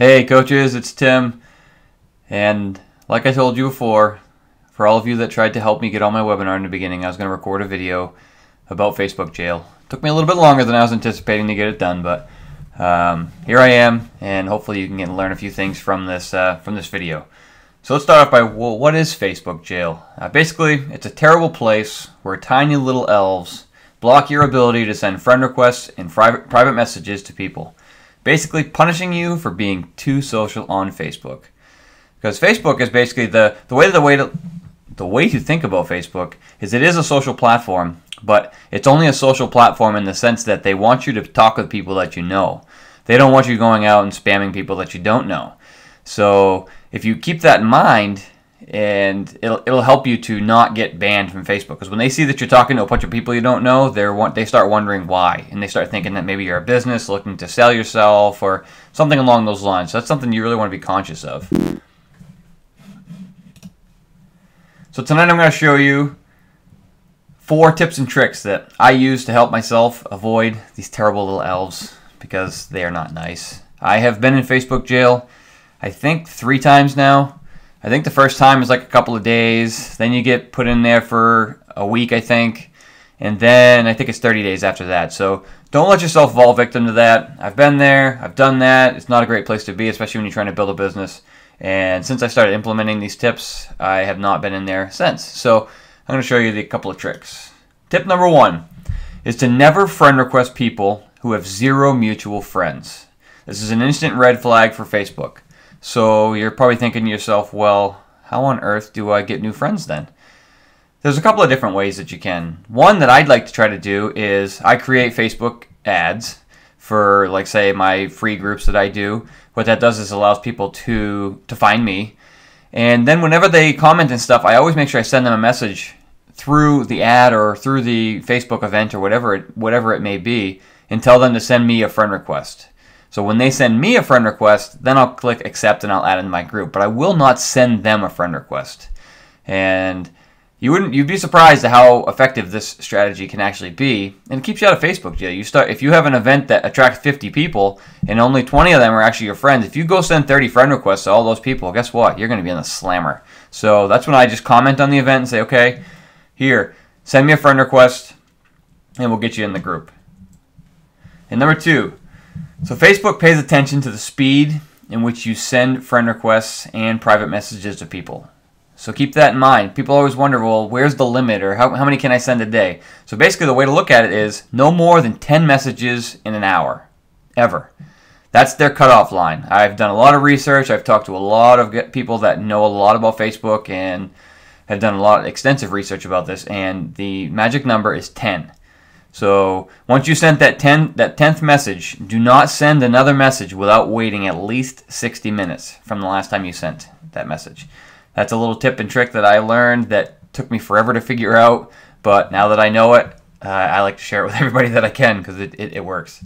Hey coaches, it's Tim, and like I told you before, for all of you that tried to help me get on my webinar in the beginning, I was going to record a video about Facebook jail. It took me a little bit longer than I was anticipating to get it done, but here I am, and hopefully you can learn a few things from this video. So let's start off by, well, what is Facebook jail? Basically, it's a terrible place where tiny little elves block your ability to send friend requests and private messages to people. Basically punishing you for being too social on Facebook. Because Facebook is basically the way to think about Facebook is it is a social platform, but it's only a social platform in the sense that they want you to talk with people that you know. They don't want you going out and spamming people that you don't know. So if you keep that in mind, and it'll help you to not get banned from Facebook. Because when they see that you're talking to a bunch of people you don't know, they start wondering why, and they start thinking that maybe you're a business looking to sell yourself or something along those lines. So that's something you really want to be conscious of. So tonight I'm going to show you 4 tips and tricks that I use to help myself avoid these terrible little elves because they are not nice. I have been in Facebook jail, I think 3 times now. I think the first time is like a couple of days, then you get put in there for a week, I think, and then I think it's 30 days after that. So don't let yourself fall victim to that. I've been there, I've done that. It's not a great place to be, especially when you're trying to build a business. And since I started implementing these tips, I have not been in there since. So I'm going to show you a couple of tricks. Tip number 1 is to never friend request people who have 0 mutual friends. This is an instant red flag for Facebook. So you're probably thinking to yourself, well, how on earth do I get new friends then? There's a couple of different ways that you can. One that I'd like to try to do is I create Facebook ads for, like, say, my free groups that I do. What that does is allows people to find me. And then whenever they comment and stuff, I always make sure I send them a message through the ad or through the Facebook event or whatever it may be, and tell them to send me a friend request. So when they send me a friend request, then I'll click accept and I'll add into my group. But I will not send them a friend request. And you'd be surprised at how effective this strategy can actually be. And it keeps you out of Facebook jail. If you have an event that attracts 50 people and only 20 of them are actually your friends, if you go send 30 friend requests to all those people, guess what? You're going to be in the slammer. So that's when I just comment on the event and say, okay, here, send me a friend request and we'll get you in the group. And number 2. So Facebook pays attention to the speed in which you send friend requests and private messages to people. So keep that in mind. People always wonder, well, where's the limit, or how many can I send a day? So basically the way to look at it is no more than 10 messages in an hour, ever. That's their cutoff line. I've done a lot of research. I've talked to a lot of people that know a lot about Facebook and have done a lot of extensive research about this, and the magic number is 10. So once you sent that 10th message, do not send another message without waiting at least 60 minutes from the last time you sent that message. That's a little tip and trick that I learned that took me forever to figure out, but now that I know it, I like to share it with everybody that I can because it works.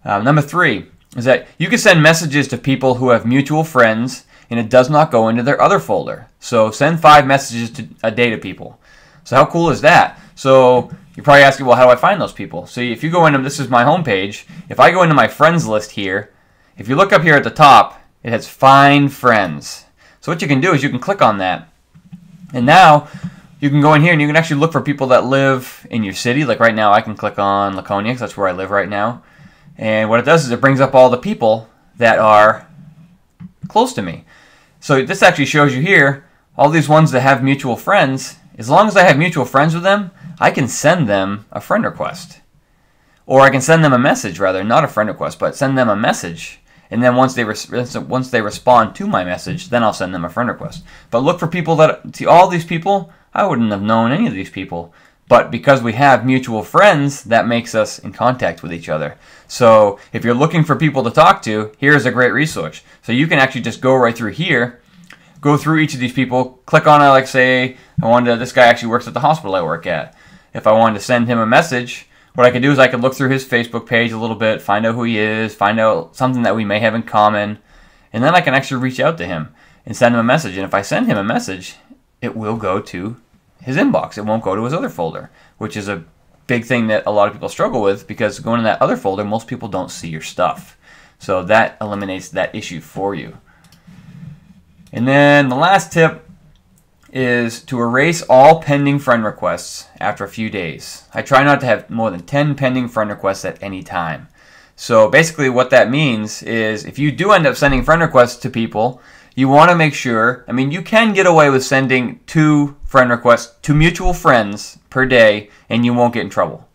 Number 3 is that you can send messages to people who have mutual friends and it does not go into their other folder. So send 5 messages a day to people. So how cool is that? So you're probably asking, well, how do I find those people? So if you go into, this is my home page. If I go into my friends list here, if you look up here at the top, it has find friends. So what you can do is you can click on that. And now you can go in here and you can actually look for people that live in your city. Like right now I can click on Laconia because that's where I live right now. And what it does is it brings up all the people that are close to me. So this actually shows you here all these ones that have mutual friends. As long as I have mutual friends with them, I can send them a friend request. Or I can send them a message, rather, not a friend request, but send them a message. And then once they respond to my message, then I'll send them a friend request. But look for people that, see, all these people, I wouldn't have known any of these people. But because we have mutual friends, that makes us in contact with each other. So if you're looking for people to talk to, here's a great resource. So you can actually just go right through here, go through each of these people, click on it, like say, this guy actually works at the hospital I work at. If I wanted to send him a message, what I could do is I could look through his Facebook page a little bit, find out who he is, find out something that we may have in common, and then I can actually reach out to him and send him a message. And if I send him a message, it will go to his inbox. It won't go to his other folder, which is a big thing that a lot of people struggle with because going to that other folder, most people don't see your stuff. So that eliminates that issue for you. And then the last tip is to erase all pending friend requests after a few days. I try not to have more than 10 pending friend requests at any time. So basically what that means is if you do end up sending friend requests to people, you want to make sure, I mean, you can get away with sending 2 friend requests to mutual friends per day and you won't get in trouble.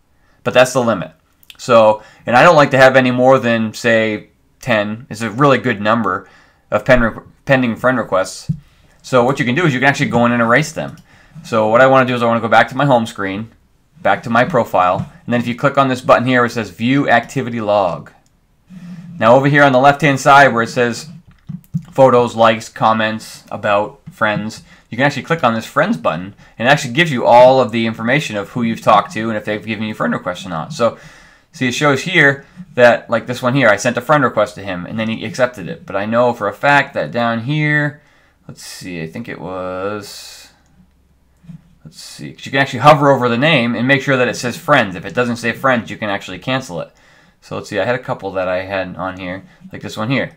But that's the limit. So, and I don't like to have any more than, say, 10 is a really good number of pending friend requests. So what you can do is you can actually go in and erase them. So what I want to do is I want to go back to my home screen, back to my profile, and then if you click on this button here, it says View Activity Log. Now over here on the left-hand side where it says photos, likes, comments, about, friends, you can actually click on this Friends button, and it actually gives you all of the information of who you've talked to and if they've given you friend requests or not. So see, it shows here that, like this one here, I sent a friend request to him, and then he accepted it. But I know for a fact that down here, let's see, I think it was, let's see, 'cause you can actually hover over the name and make sure that it says friends. If it doesn't say friends, you can actually cancel it. So let's see, I had a couple that I had on here, like this one here.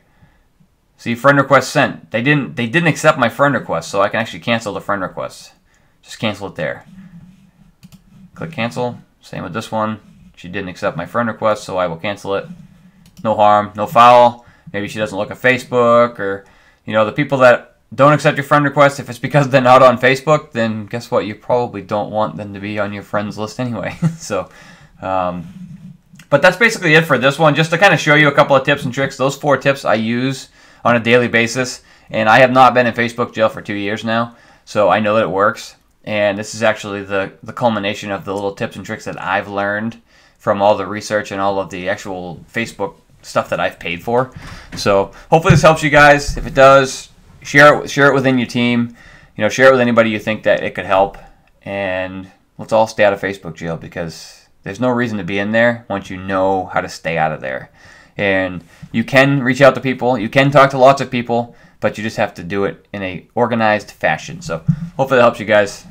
See, friend request sent. They didn't accept my friend request, so I can actually cancel the friend request. Just cancel it there. Click cancel. Same with this one. She didn't accept my friend request, so I will cancel it. No harm, no foul. Maybe she doesn't look at Facebook, or, you know, the people that don't accept your friend request, if it's because they're not on Facebook, then guess what? You probably don't want them to be on your friends list anyway. So, but that's basically it for this one. Just to kind of show you a couple of tips and tricks. Those 4 tips I use on a daily basis, and I have not been in Facebook jail for 2 years now, so I know that it works. And this is actually the culmination of the little tips and tricks that I've learned from all the research and all of the actual Facebook stuff that I've paid for. So hopefully this helps you guys. If it does, share it within your team. You know, share it with anybody you think that it could help. And let's all stay out of Facebook jail, because there's no reason to be in there once you know how to stay out of there. And you can reach out to people, you can talk to lots of people, but you just have to do it in a organized fashion. So hopefully that helps you guys.